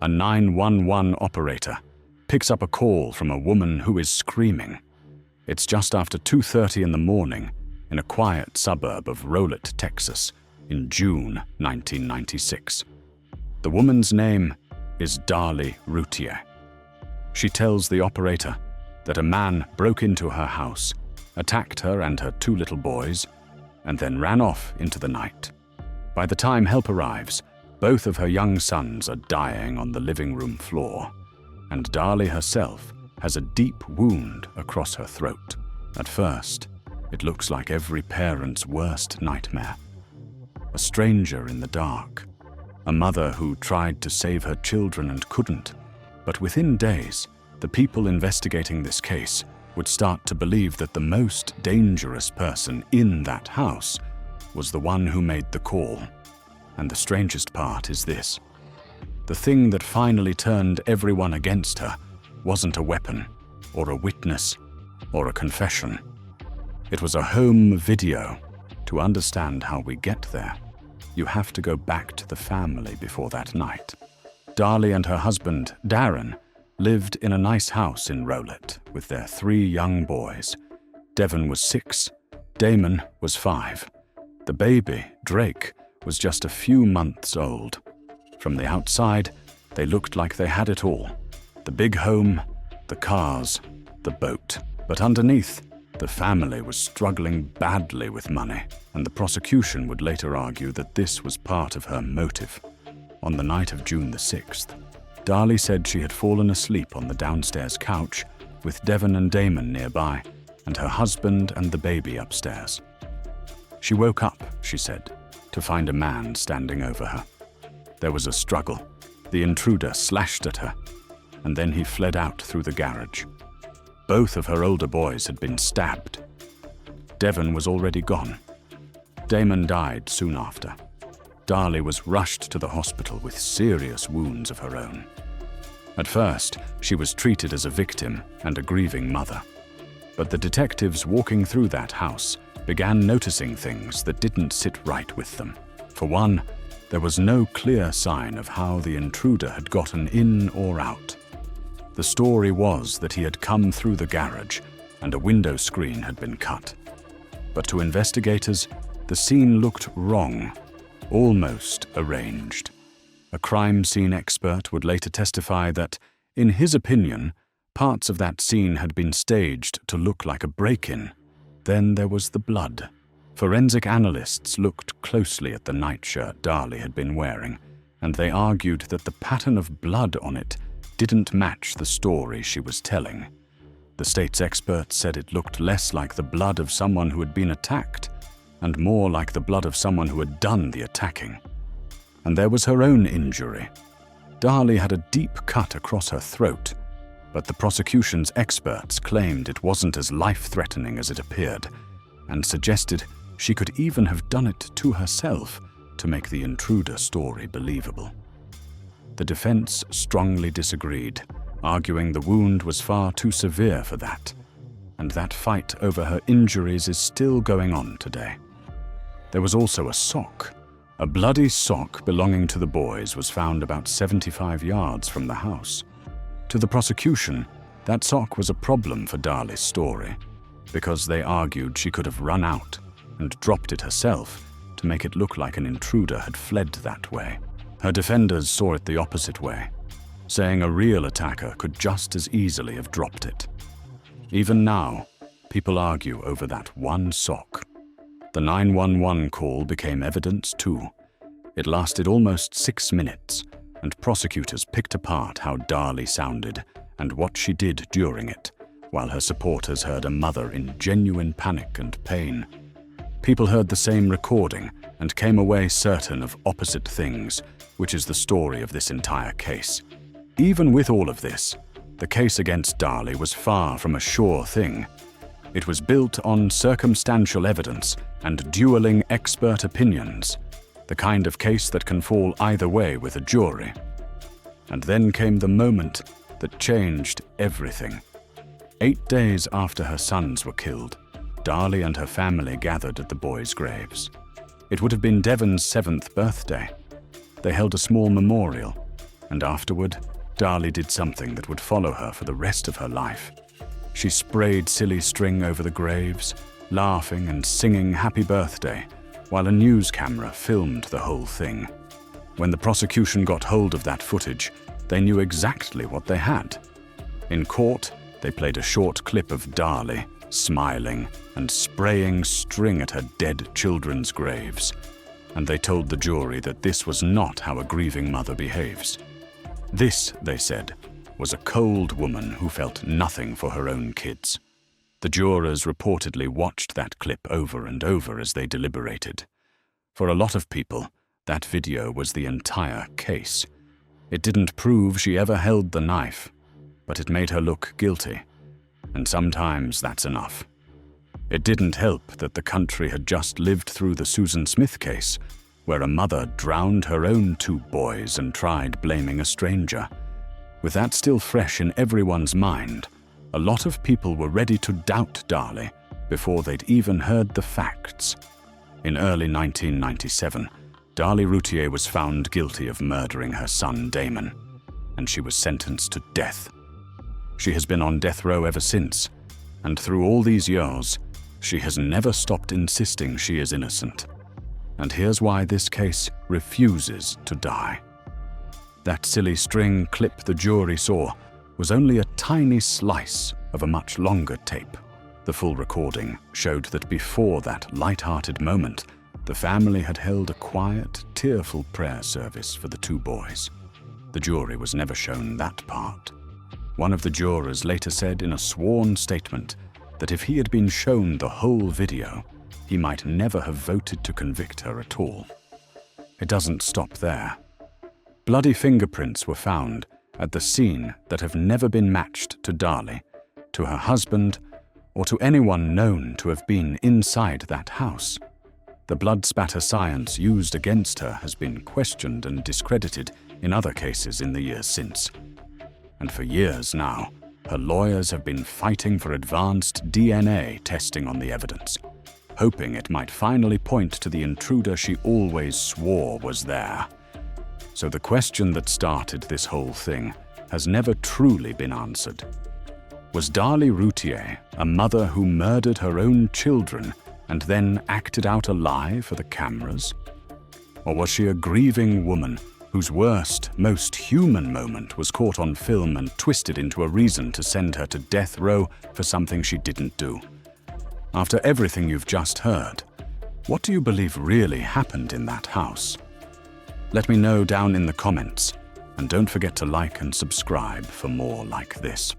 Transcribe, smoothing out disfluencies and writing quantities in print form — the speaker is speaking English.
a 911 operator picks up a call from a woman who is screaming. It's just after 2:30 in the morning in a quiet suburb of Rowlett, Texas, in June 1996. The woman's name is Darlie Routier. She tells the operator that a man broke into her house, attacked her and her 2 little boys, and then ran off into the night. By the time help arrives, both of her young sons are dying on the living room floor, and Darlie herself has a deep wound across her throat. At first, it looks like every parent's worst nightmare. A stranger in the dark, a mother who tried to save her children and couldn't, but within days, the people investigating this case would start to believe that the most dangerous person in that house was the one who made the call. And the strangest part is this: the thing that finally turned everyone against her wasn't a weapon, or a witness, or a confession. It was a home video. To understand how we get there, you have to go back to the family before that night. Darlie and her husband, Darren, lived in a nice house in Rowlett with their 3 young boys. Devon was 6, Damon was 5. The baby, Drake, was just a few months old. From the outside, they looked like they had it all: the big home, the cars, the boat. But underneath, the family was struggling badly with money, and the prosecution would later argue that this was part of her motive. On the night of June the 6th, Darlie said she had fallen asleep on the downstairs couch with Devon and Damon nearby, and her husband and the baby upstairs. She woke up, she said, to find a man standing over her. There was a struggle. The intruder slashed at her, and then he fled out through the garage. Both of her older boys had been stabbed. Devon was already gone. Damon died soon after. Darlie was rushed to the hospital with serious wounds of her own. At first, she was treated as a victim and a grieving mother. But the detectives walking through that house began noticing things that didn't sit right with them. For one, there was no clear sign of how the intruder had gotten in or out. The story was that he had come through the garage and a window screen had been cut. But to investigators, the scene looked wrong, almost arranged. A crime scene expert would later testify that, in his opinion, parts of that scene had been staged to look like a break-in. Then there was the blood. Forensic analysts looked closely at the nightshirt Darlie had been wearing, and they argued that the pattern of blood on it didn't match the story she was telling. The state's experts said it looked less like the blood of someone who had been attacked, and more like the blood of someone who had done the attacking. And there was her own injury. Darlie had a deep cut across her throat, but the prosecution's experts claimed it wasn't as life-threatening as it appeared, and suggested she could even have done it to herself to make the intruder story believable. The defense strongly disagreed, arguing the wound was far too severe for that, and that fight over her injuries is still going on today. There was also a sock. A bloody sock belonging to the boys was found about 75 yards from the house. To the prosecution, that sock was a problem for Darlie's story, because they argued she could have run out and dropped it herself to make it look like an intruder had fled that way. Her defenders saw it the opposite way, saying a real attacker could just as easily have dropped it. Even now, people argue over that one sock. The 911 call became evidence too. It lasted almost 6 minutes, and prosecutors picked apart how Darlie sounded and what she did during it, while her supporters heard a mother in genuine panic and pain. People heard the same recording and came away certain of opposite things, which is the story of this entire case. Even with all of this, the case against Darlie was far from a sure thing. It was built on circumstantial evidence and dueling expert opinions, the kind of case that can fall either way with a jury. And then came the moment that changed everything. 8 days after her sons were killed, Darlie and her family gathered at the boys' graves. It would have been Devon's 7th birthday. They held a small memorial, And afterward, Darlie did something that would follow her for the rest of her life. She sprayed silly string over the graves, laughing and singing happy birthday, while a news camera filmed the whole thing. When the prosecution got hold of that footage, they knew exactly what they had. In court, they played a short clip of Darlie smiling and spraying string at her dead children's graves. And they told the jury that this was not how a grieving mother behaves. This, they said, was a cold woman who felt nothing for her own kids. The jurors reportedly watched that clip over and over as they deliberated. For a lot of people, that video was the entire case. It didn't prove she ever held the knife, but it made her look guilty. And sometimes that's enough. It didn't help that the country had just lived through the Susan Smith case, where a mother drowned her own 2 boys and tried blaming a stranger. With that still fresh in everyone's mind, a lot of people were ready to doubt Darlie before they'd even heard the facts. In early 1997, Darlie Routier was found guilty of murdering her son Damon, and she was sentenced to death. She has been on death row ever since, and through all these years, she has never stopped insisting she is innocent. And here's why this case refuses to die. That silly string clip the jury saw was only a tiny slice of a much longer tape. The full recording showed that before that light-hearted moment, the family had held a quiet, tearful prayer service for the 2 boys. The jury was never shown that part. One of the jurors later said in a sworn statement that if he had been shown the whole video, he might never have voted to convict her at all. It doesn't stop there. Bloody fingerprints were found at the scene that have never been matched to Darlie, to her husband, or to anyone known to have been inside that house. The blood spatter science used against her has been questioned and discredited in other cases in the years since. And for years now, her lawyers have been fighting for advanced DNA testing on the evidence, hoping it might finally point to the intruder she always swore was there. So the question that started this whole thing has never truly been answered. Was Darlie Routier a mother who murdered her own children and then acted out a lie for the cameras? Or was she a grieving woman whose worst, most human moment was caught on film and twisted into a reason to send her to death row for something she didn't do? After everything you've just heard, what do you believe really happened in that house? Let me know down in the comments, and don't forget to like and subscribe for more like this.